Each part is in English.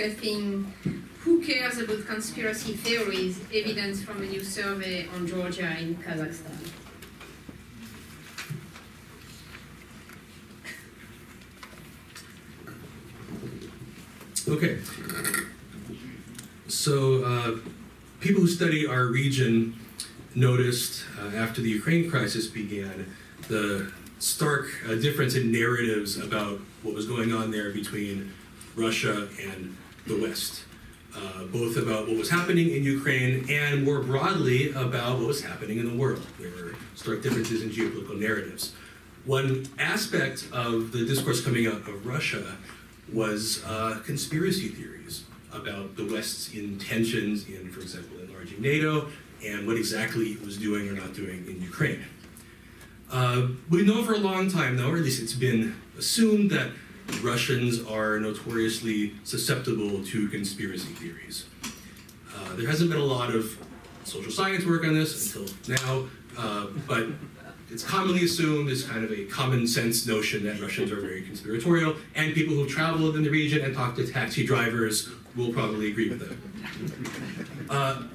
Discussing who cares about conspiracy theories, evidence from a new survey on Georgia in Kazakhstan. Okay, so people who study our region noticed after the Ukraine crisis began the stark difference in narratives about what was going on there between Russia and the West, both about what was happening in Ukraine and more broadly about what was happening in the world. There were stark differences in geopolitical narratives. One aspect of the discourse coming out of Russia was conspiracy theories about the West's intentions in, for example, enlarging NATO and what exactly it was doing or not doing in Ukraine. We know for a long time, though, or at least it's been assumed, that Russians are notoriously susceptible to conspiracy theories. There hasn't been a lot of social science work on this until now, but it's commonly assumed, it's kind of a common sense notion that Russians are very conspiratorial, and people who've traveled in the region and talked to taxi drivers will probably agree with that.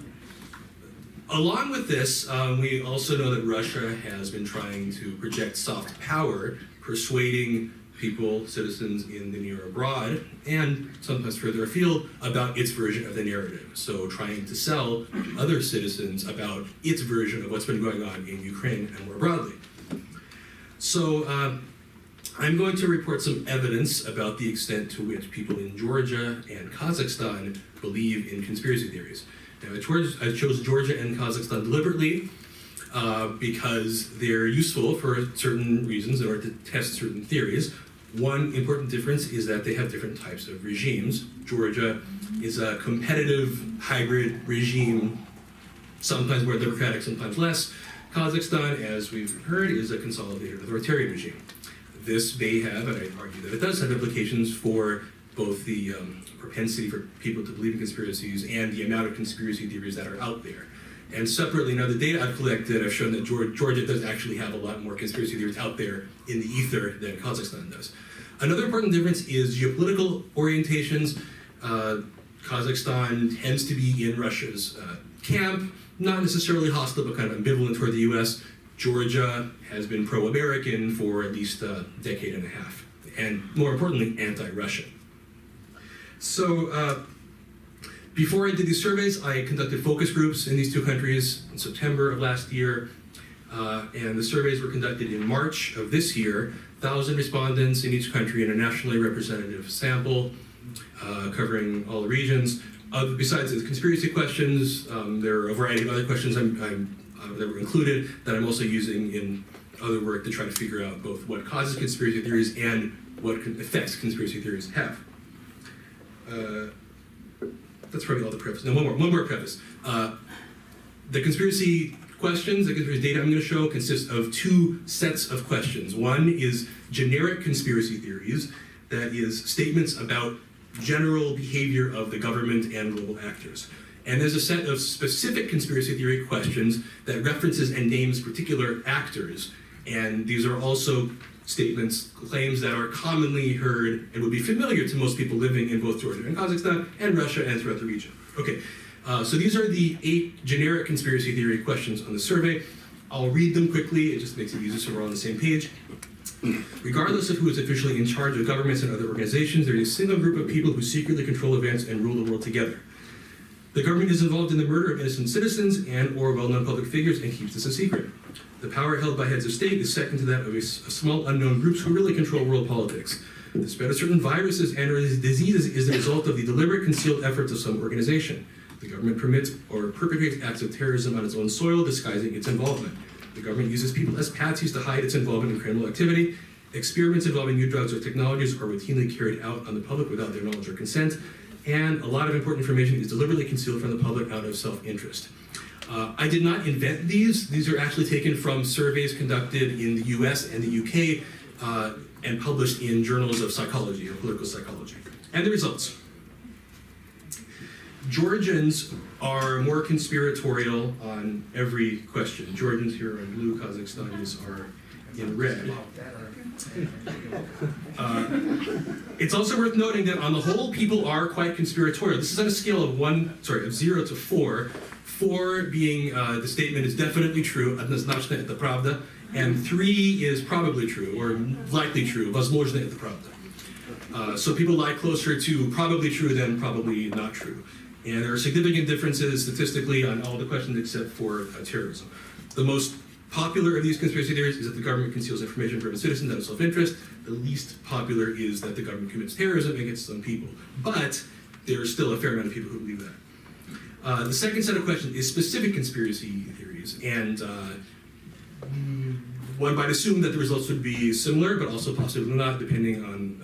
Along with this, we also know that Russia has been trying to project soft power, persuading people, citizens in the near abroad, and sometimes further afield, about its version of the narrative. So trying to sell other citizens about its version of what's been going on in Ukraine and more broadly. So I'm going to report some evidence about the extent to which people in Georgia and Kazakhstan believe in conspiracy theories. Now, I chose Georgia and Kazakhstan deliberately because they're useful for certain reasons in order to test certain theories. One important difference is that they have different types of regimes. Georgia is a competitive hybrid regime, sometimes more democratic, sometimes less. Kazakhstan, as we've heard, is a consolidated authoritarian regime. This may have, and I argue that it does have implications for both the propensity for people to believe in conspiracies and the amount of conspiracy theories that are out there. And separately, now the data I've collected, I've shown that Georgia does actually have a lot more conspiracy theories out there in the ether than Kazakhstan does. Another important difference is geopolitical orientations. Kazakhstan tends to be in Russia's camp, not necessarily hostile, but kind of ambivalent toward the US. Georgia has been pro-American for at least a decade and a half, and more importantly, anti-Russian. So, before I did these surveys, I conducted focus groups in these two countries in September of last year, and the surveys were conducted in March of this year. 1,000 respondents in each country in a nationally representative sample covering all the regions. Besides the conspiracy questions, there are a variety of other questions that were included that I'm also using in other work to try to figure out both what causes conspiracy theories and what effects conspiracy theories have. That's probably all the preface. No, one more preface. The conspiracy questions, the conspiracy data I'm going to show consists of two sets of questions. One is generic conspiracy theories, that is statements about general behavior of the government and global actors. And there's a set of specific conspiracy theory questions that references and names particular actors. And these are also statements, claims that are commonly heard and would be familiar to most people living in both Georgia and Kazakhstan and Russia and throughout the region. Okay, so these are the 8 generic conspiracy theory questions on the survey. I'll read them quickly, it just makes it easier so we're all on the same page. Regardless of who is officially in charge of governments and other organizations, there is a single group of people who secretly control events and rule the world together. The government is involved in the murder of innocent citizens and or well-known public figures and keeps this a secret. The power held by heads of state is second to that of a small unknown groups who really control world politics. The spread of certain viruses and diseases is the result of the deliberate concealed efforts of some organization. The government permits or perpetrates acts of terrorism on its own soil, disguising its involvement. The government uses people as patsies to hide its involvement in criminal activity. Experiments involving new drugs or technologies are routinely carried out on the public without their knowledge or consent. And a lot of important information is deliberately concealed from the public out of self-interest. I did not invent these. These are actually taken from surveys conducted in the US and the UK and published in journals of psychology or political psychology. And the results. Georgians are more conspiratorial on every question. Georgians here are in blue, Kazakhstanis are in red. It's also worth noting that on the whole, people are quite conspiratorial. This is on a scale of 0 to 4. 4 being the statement is definitely true, однозначно это правда, and 3 is probably true, or likely true, возможно это правда. So people lie closer to probably true than probably not true. And there are significant differences statistically on all the questions except for terrorism. The most popular of these conspiracy theories is that the government conceals information from its citizens out of self-interest. The least popular is that the government commits terrorism against some people. But there is still a fair amount of people who believe that. The second set of questions is specific conspiracy theories. And one might assume that the results would be similar, but also possibly not, depending on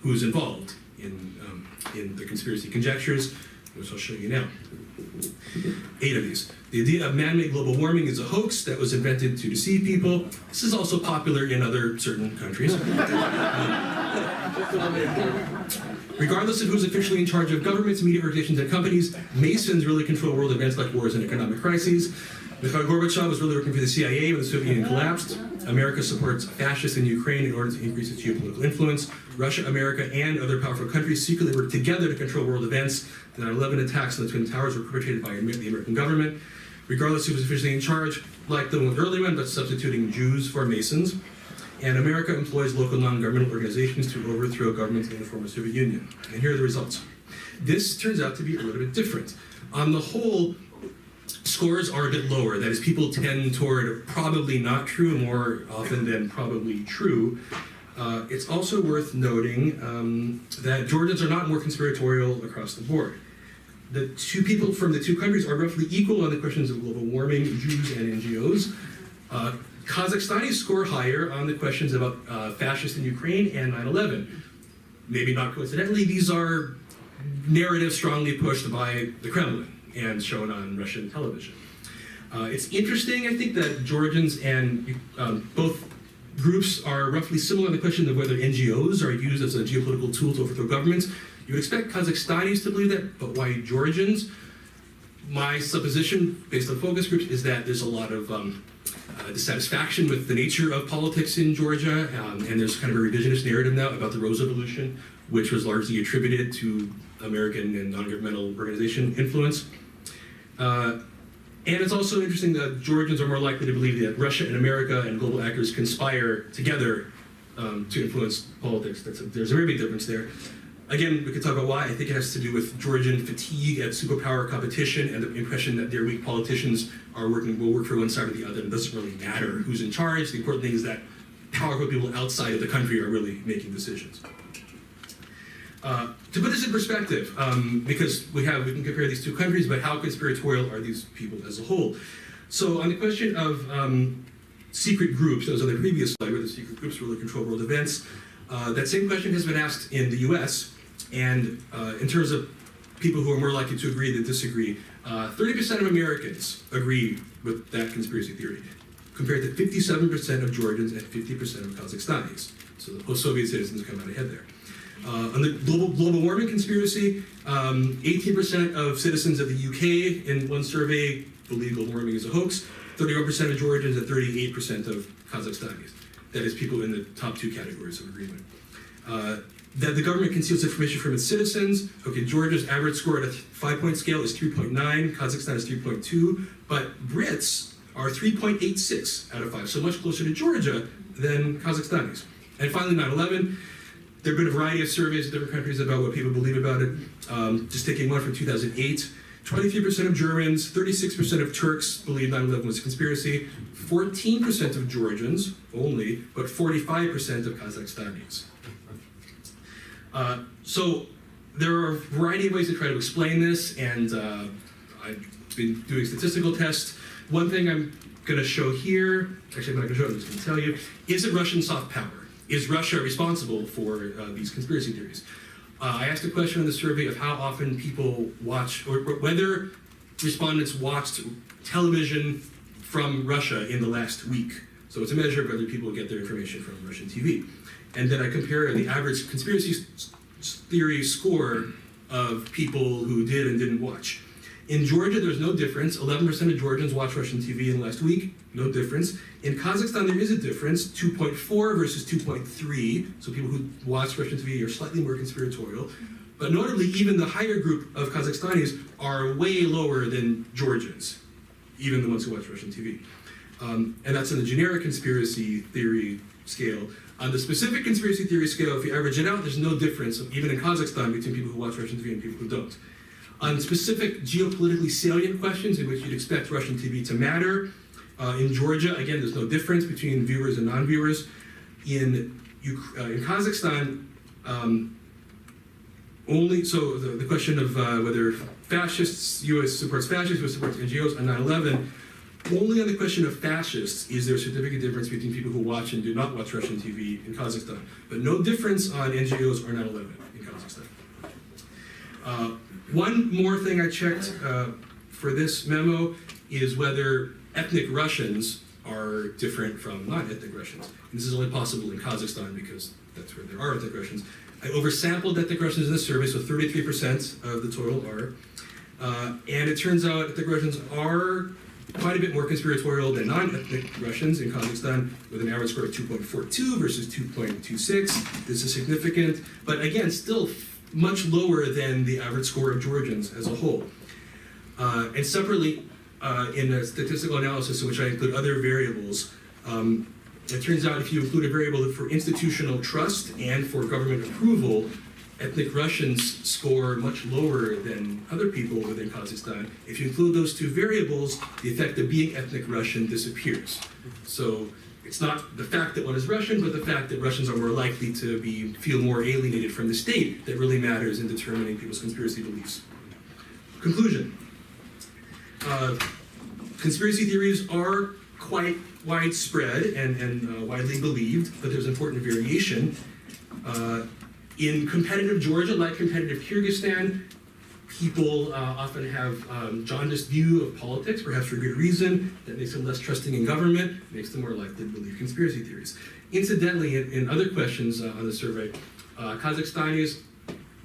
who's involved in the conspiracy conjectures, which I'll show you now. 8 of these. The idea of man-made global warming is a hoax that was invented to deceive people. This is also popular in other certain countries. Regardless of who's officially in charge of governments, media organizations, and companies, Masons really control world events like wars and economic crises. Mikhail Gorbachev was really working for the CIA when the Soviet Union collapsed. America supports fascists in Ukraine in order to increase its geopolitical influence. Russia, America, and other powerful countries secretly work together to control world events. The 9/11 attacks on the Twin Towers were perpetrated by the American government. Regardless of who was officially in charge, like the early one, but substituting Jews for Masons. And America employs local non-governmental organizations to overthrow governments in the former Soviet Union. And here are the results. This turns out to be a little bit different. On the whole, scores are a bit lower. That is, people tend toward probably not true more often than probably true. It's also worth noting that Georgians are not more conspiratorial across the board. The two people from the two countries are roughly equal on the questions of global warming, Jews, and NGOs. Kazakhstanis score higher on the questions about fascists in Ukraine and 9/11. Maybe not coincidentally, these are narratives strongly pushed by the Kremlin and shown on Russian television. It's interesting, I think, that Georgians and both groups are roughly similar on the question of whether NGOs are used as a geopolitical tool to overthrow governments. You would expect Kazakhstanis to believe that, but why Georgians? My supposition, based on focus groups, is that there's a lot of dissatisfaction with the nature of politics in Georgia, and there's kind of a revisionist narrative now about the Rose Revolution, which was largely attributed to American and non-governmental organization influence. And it's also interesting that Georgians are more likely to believe that Russia and America and global actors conspire together to influence politics. There's a very big difference there. Again, we could talk about why. I think it has to do with Georgian fatigue at superpower competition and the impression that their weak politicians will work for one side or the other. It doesn't really matter who's in charge. The important thing is that powerful people outside of the country are really making decisions. To put this in perspective, because we can compare these two countries, but how conspiratorial are these people as a whole? So on the question of secret groups, that was on the previous slide, where the secret groups really control world events, that same question has been asked in the US, and in terms of people who are more likely to agree than disagree, 30% of Americans agree with that conspiracy theory, compared to 57% of Georgians and 50% of Kazakhstanis. So the post-Soviet citizens come out ahead there. On the global warming conspiracy, 18% of citizens of the UK in one survey believe global warming is a hoax, 31% of Georgians and 38% of Kazakhstanis. That is people in the top two categories of agreement. That the government conceals information from its citizens. Okay, Georgia's average score at a 5-point scale is 3.9, Kazakhstan is 3.2, but Brits are 3.86 out of 5, so much closer to Georgia than Kazakhstanis. And finally, 9/11. There have been a variety of surveys in different countries about what people believe about it. Just taking one from 2008, 23% of Germans, 36% of Turks believe 9/11 was a conspiracy, 14% of Georgians only, but 45% of Kazakhstanis. So there are a variety of ways to try to explain this, and I've been doing statistical tests. One thing I'm going to show here, actually I'm not going to show it, I'm just going to tell you, is it Russian soft power? Is Russia responsible for these conspiracy theories? I asked a question in the survey of how often people watch, or whether respondents watched television from Russia in the last week. So it's a measure of whether people get their information from Russian TV. And then I compare the average conspiracy theory score of people who did and didn't watch. In Georgia, there's no difference. 11% of Georgians watch Russian TV in the last week, no difference. In Kazakhstan, there is a difference, 2.4 versus 2.3. So people who watch Russian TV are slightly more conspiratorial. But notably, even the higher group of Kazakhstanis are way lower than Georgians, even the ones who watch Russian TV. And that's on the generic conspiracy theory scale. On the specific conspiracy theory scale, if you average it out, there's no difference, even in Kazakhstan, between people who watch Russian TV and people who don't. On specific geopolitically salient questions in which you'd expect Russian TV to matter, in Georgia, again, there's no difference between viewers and non-viewers. In Kazakhstan, the question of whether U.S. supports fascists, U.S. supports NGOs on 9/11, only on the question of fascists is there a significant difference between people who watch and do not watch Russian TV in Kazakhstan, but no difference on NGOs or 9/11 in Kazakhstan. One more thing I checked for this memo is whether ethnic Russians are different from non-ethnic Russians. And this is only possible in Kazakhstan because that's where there are ethnic Russians. I oversampled ethnic Russians in this survey, so 33% of the total are. And it turns out ethnic Russians are quite a bit more conspiratorial than non-ethnic Russians in Kazakhstan, with an average score of 2.42 versus 2.26. This is significant, but again, still much lower than the average score of Georgians as a whole. And separately, in a statistical analysis in which I include other variables, it turns out if you include a variable for institutional trust and for government approval, ethnic Russians score much lower than other people within Kazakhstan. If you include those two variables, the effect of being ethnic Russian disappears. So it's not the fact that one is Russian, but the fact that Russians are more likely to feel more alienated from the state that really matters in determining people's conspiracy beliefs. Conclusion. Conspiracy theories are quite widespread and widely believed, but there's important variation. In competitive Georgia, like competitive Kyrgyzstan, people often have jaundiced view of politics, perhaps for good reason. That makes them less trusting in government, makes them more likely to believe conspiracy theories. Incidentally, in other questions on the survey, Kazakhstanis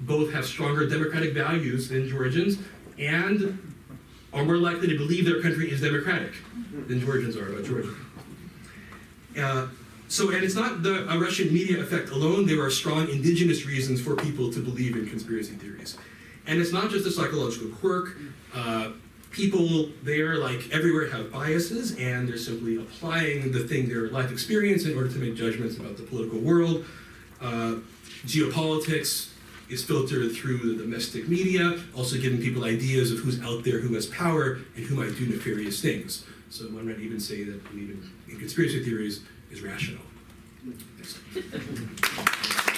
both have stronger democratic values than Georgians and are more likely to believe their country is democratic than Georgians are about Georgia. And it's not the Russian media effect alone. There are strong indigenous reasons for people to believe in conspiracy theories. And it's not just a psychological quirk. People there, like everywhere, have biases, and they're simply applying their life experience in order to make judgments about the political world. Geopolitics is filtered through the domestic media, also giving people ideas of who's out there, who has power, and who might do nefarious things. So one might even say that believing in conspiracy theories is rational. Thanks.